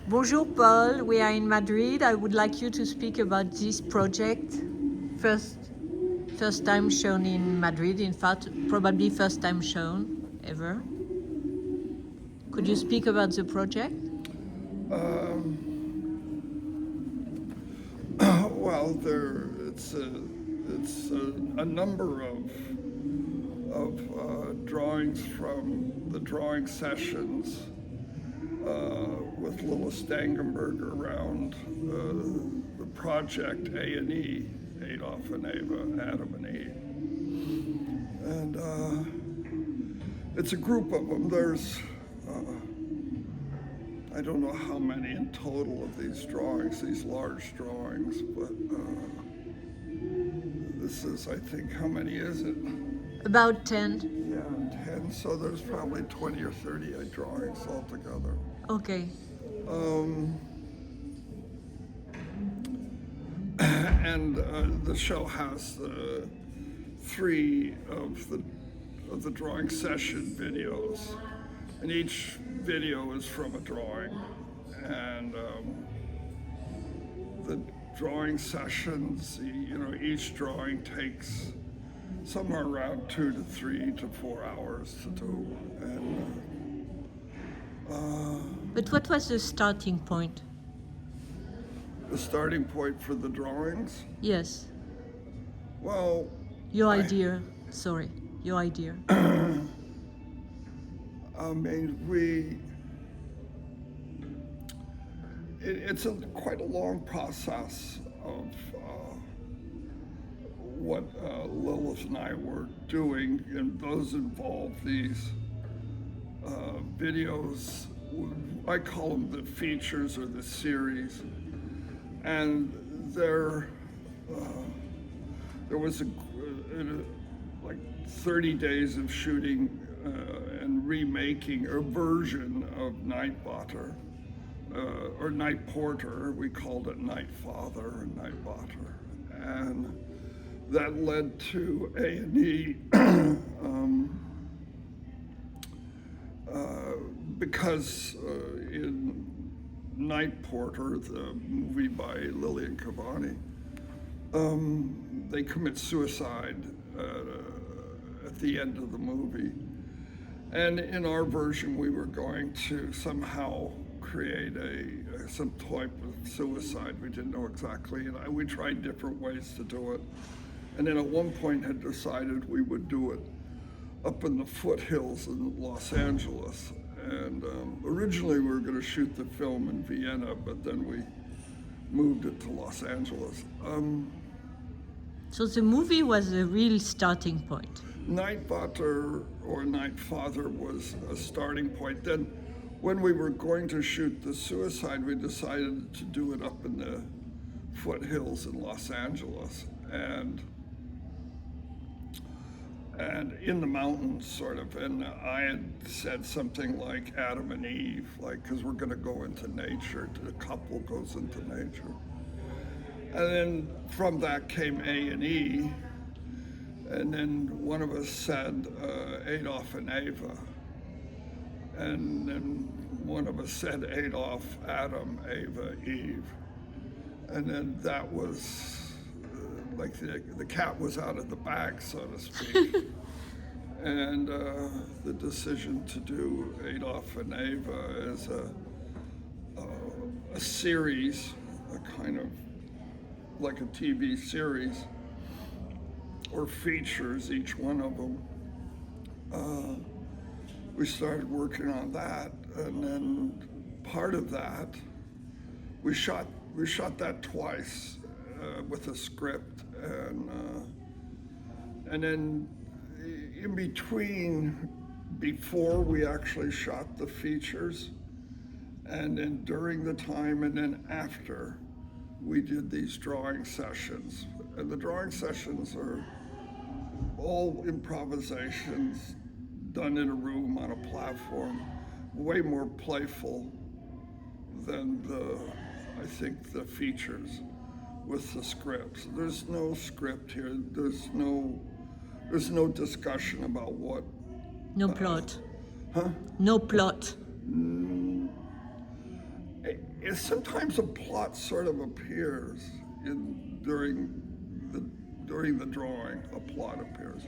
Bonjour, Paul. We are in Madrid. I would like you to speak about this project. First time shown in Madrid. In fact, probably first time shown ever. Could you speak about the project? Well, it's a number of drawings from the drawing sessions with Lila Stangenberg around the project A&E, Adolf and Eva, Adam and Eve. And it's a group of them. There's I don't know how many in total of these drawings, these large drawings, but this is, I think, how many is it? About 10. Yeah, 10. So there's probably 20 or 30 drawings altogether. Okay. And the show has three of the drawing session videos, and each video is from a drawing, and the drawing sessions, each drawing takes somewhere around 2 to 3 to 4 hours to do, and But what was the starting point? the starting point for the drawings, Yes. well, Your idea. Sorry. Your idea. I mean, it's quite a long process of what Lilith and I were doing, and those involve these videos. I call them the features or the series, and there was like 30 days of shooting and remaking a version of Night Botter, or Night Porter. We called it Night Father and Night Botter, and that led to A&E because in Night Porter, the movie by Lillian Cavani, they commit suicide at the end of the movie. And in our version, we were going to somehow create some type of suicide. We didn't know exactly, and we tried different ways to do it. And then at one point had decided we would do it up in the foothills in Los Angeles. And originally we were going to shoot the film in Vienna, but then we moved it to Los Angeles. So the movie was a real starting point. Night Botter or Night Father was a starting point. Then when we were going to shoot the suicide, we decided to do it up in the foothills in Los Angeles and in the mountains, sort of. And I had said something like Adam and Eve, like, because we're going to go into nature. The couple goes into nature. And then from that came A&E. And then one of us said Adolf and Eva. And then one of us said Adolf, Adam, Eva, Eve. And then that was like the cat was out of the bag, so to speak. And the decision to do Adolf and Eva as a series, a kind of like a TV series, or features, each one of them. We started working on that, and then part of that, we shot that twice with a script, and then in between, before we actually shot the features, and then during the time, and then after, we did these drawing sessions. And the drawing sessions are all improvisations done in a room on a platform, way more playful than I think the features with the scripts. There's no script here. There's no discussion about what. No plot. Huh? No plot. sometimes a plot sort of appears during the drawing. A plot appears,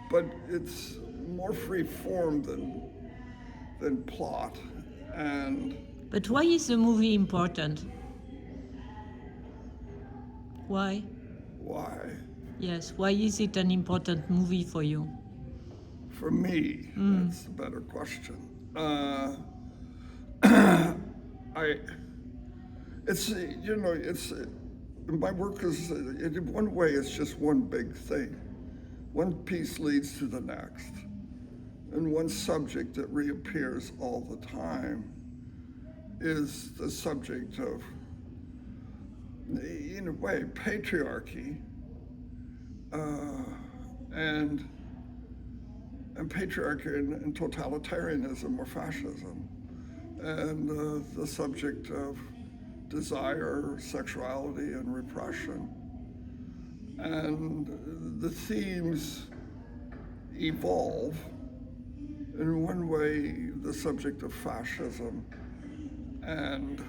but it's more free form than plot. And But why is the movie important? Why? why? Yes, why is it an important movie for you? For me, that's the better question. I, it's it's my work is in one way it's just one big thing. One piece leads to the next, and one subject that reappears all the time is the subject of, in a way, patriarchy, and patriarchy and totalitarianism or fascism, and the subject of desire, sexuality, and repression. And the themes evolve. In one way, the subject of fascism and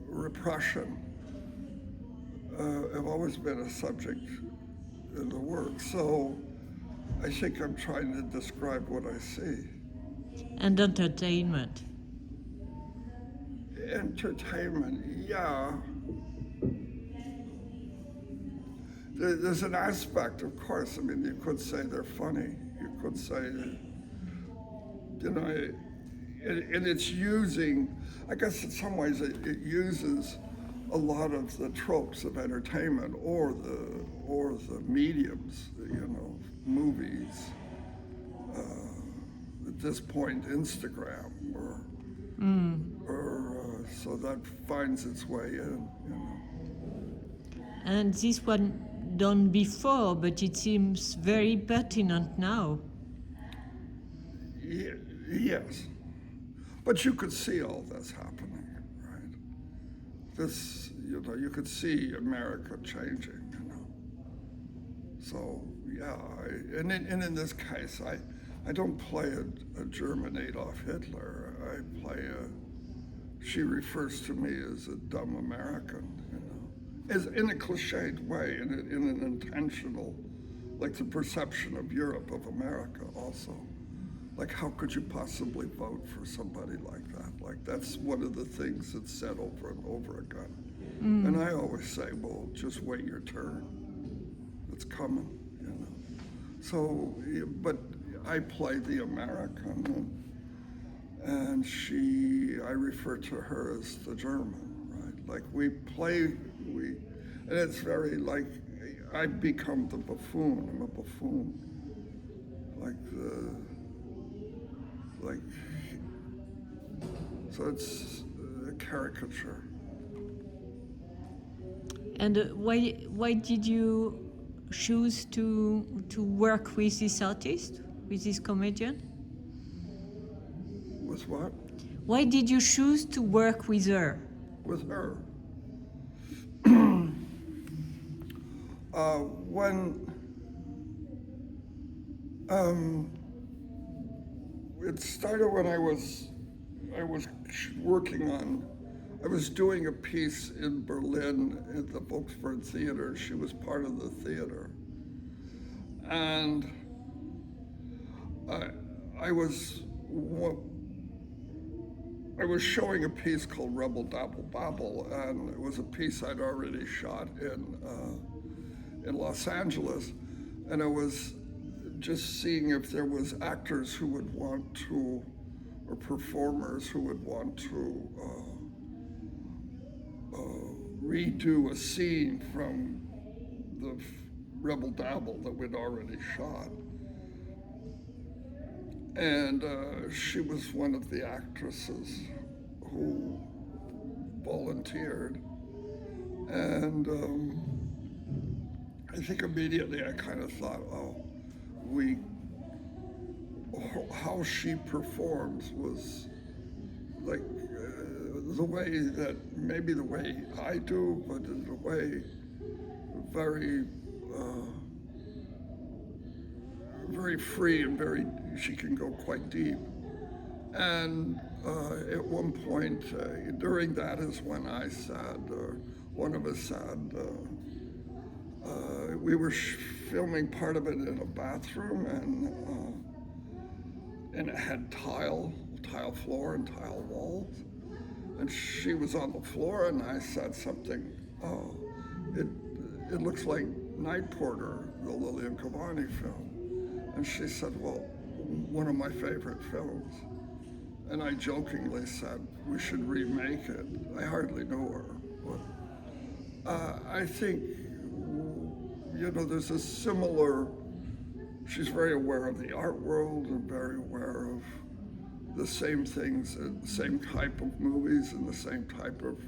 repression have always been a subject in the work. So I think I'm trying to describe what I see. And entertainment. Entertainment, yeah. There's an aspect, of course. I mean, you could say they're funny. You could say, and it's using, I guess in some ways it uses a lot of the tropes of entertainment or the mediums, movies, at this point Instagram or so that finds its way in. And this one done before, but it seems very pertinent now. Yes, but you could see all this happening, right? This, you could see America changing, So yeah, and in this case, I don't play a German Adolf Hitler. I play she refers to me as a dumb American, as in a cliched way, in an intentional, like the perception of Europe, of America also. Like, how could you possibly vote for somebody like that? Like, that's one of the things that's said over and over again. And I always say, well, just wait your turn. It's coming, So, but I play the American, and I refer to her as the German, right? Like, and it's very like, I become the buffoon. I'm a buffoon. So it's a caricature. And why did you choose to work with this artist, with this comedian? With what? Why did you choose to work with her? With her. When it started when I was I was doing a piece in Berlin at the Volkswagen Theater. She was part of the theater. And I was showing a piece called Rebel Dabble Babble, and it was a piece I'd already shot in Los Angeles, and I was just seeing if there was actors who would want to, or performers who would want to redo a scene from the Rebel Dabble that we'd already shot. And she was one of the actresses who volunteered. And I think immediately I kind of thought, how she performs was like maybe the way I do, but in a way very, very free and she can go quite deep. And At one point during that is when I said, one of us said, we were filming part of it in a bathroom, and it had tile floor and tile walls, and she was on the floor, and I said something. Oh, it looks like Night Porter, the Lillian Cavani film, and she said, well, one of my favorite films. And I jokingly said, we should remake it. I hardly know her, but I think, there's a similar, she's very aware of the art world and very aware of the same things, the same type of movies and the same type of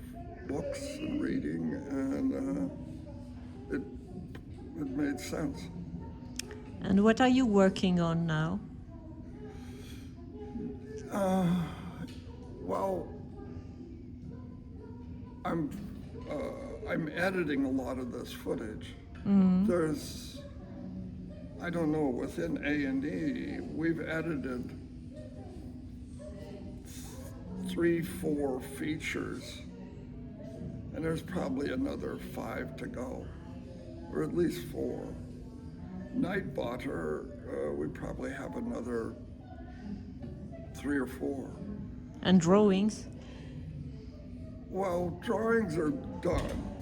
books and reading, and it made sense. And what are you working on now? Well, I'm editing a lot of this footage. There's, I don't know, within A&E, we've edited 3-4 features, and there's probably another 5 to go, or at least 4. Nightbotter, we probably have another 3 or 4. And drawings? Well, drawings are done,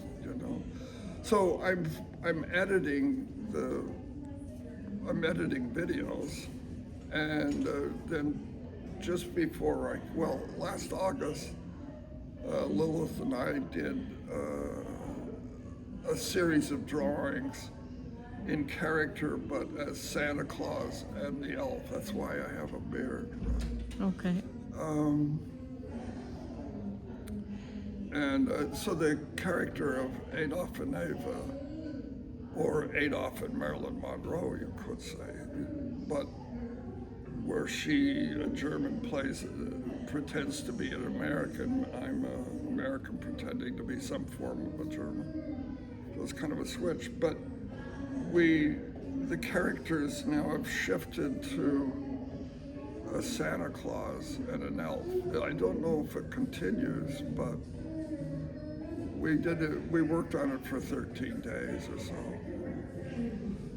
So I'm editing videos, and then just before last August, Lilith and I did a series of drawings in character, but as Santa Claus and the elf. That's why I have a beard. Okay. So the character of Adolf and Eva, or Adolf and Marilyn Monroe, you could say, but where she, a German, pretends to be an American, I'm an American pretending to be some form of a German. So it's kind of a switch, but the characters now have shifted to a Santa Claus and an elf. I don't know if it continues, but we worked on it for 13 days or so.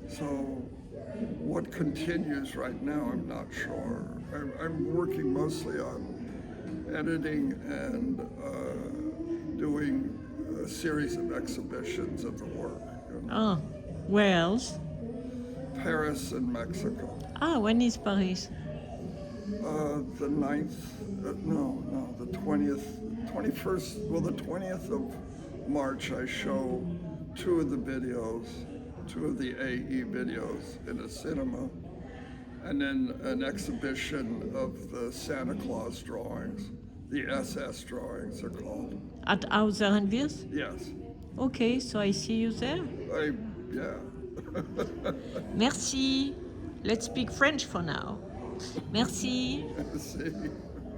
So what continues right now, I'm not sure. I'm working mostly on editing and doing a series of exhibitions of the work. Oh, where else? Paris and Mexico. When is Paris? The 9th, the 20th, 21st, the 20th of March, I show 2 of the AE videos in a cinema, and then an exhibition of the Santa Claus drawings, the SS drawings are called. At Hauser and Wirth? Yes. Okay, so I see you there. Yeah. Merci. Let's speak French for now. Merci. See.